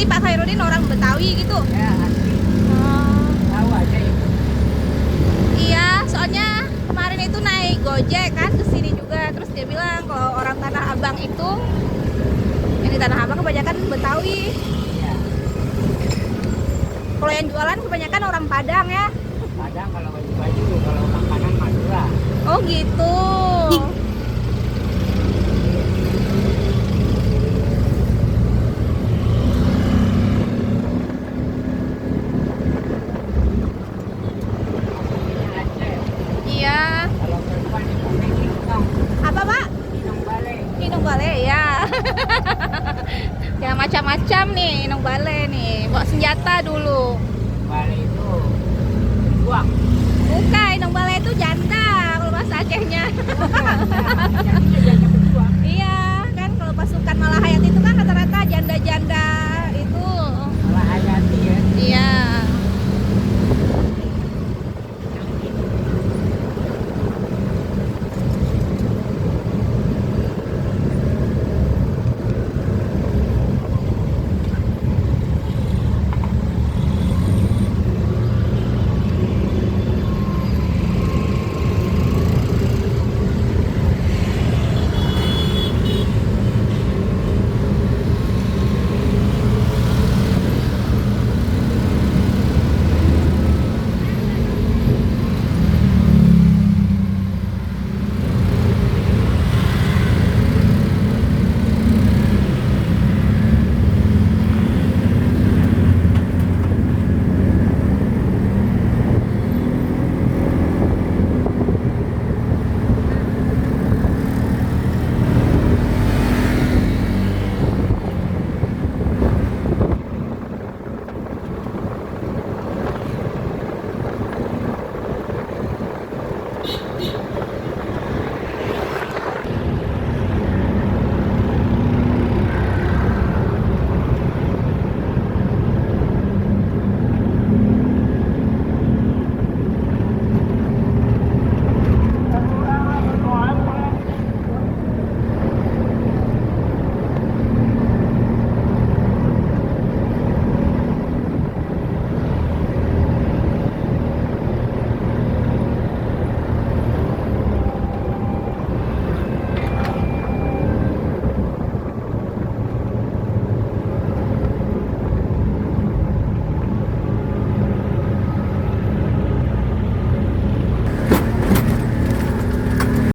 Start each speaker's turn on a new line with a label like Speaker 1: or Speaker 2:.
Speaker 1: Berarti Pak Khairuddin orang Betawi gitu?
Speaker 2: Ya, asli.
Speaker 1: Oh.
Speaker 2: Tahu aja itu.
Speaker 1: Iya, soalnya kemarin itu naik Gojek kan ke sini juga. Terus dia bilang kalau orang Tanah Abang itu, yang di Tanah Abang kebanyakan Betawi.
Speaker 2: Ya,
Speaker 1: Kalau yang jualan kebanyakan orang Padang ya.
Speaker 2: Padang kalau baju-baju, kalau makanan Madura.
Speaker 1: Oh gitu.
Speaker 2: Ini Aceh.
Speaker 1: Iya.
Speaker 2: Kalau perempuan itu Inong.
Speaker 1: Apa Pak?
Speaker 2: Inong Bale.
Speaker 1: Inung Bale ya. Ya macam-macam nih Inung Bale nih. Bawa senjata dulu.
Speaker 2: Bale itu buang.
Speaker 1: Bukan, Inung Bale itu janda kalau bahasa Acehnya.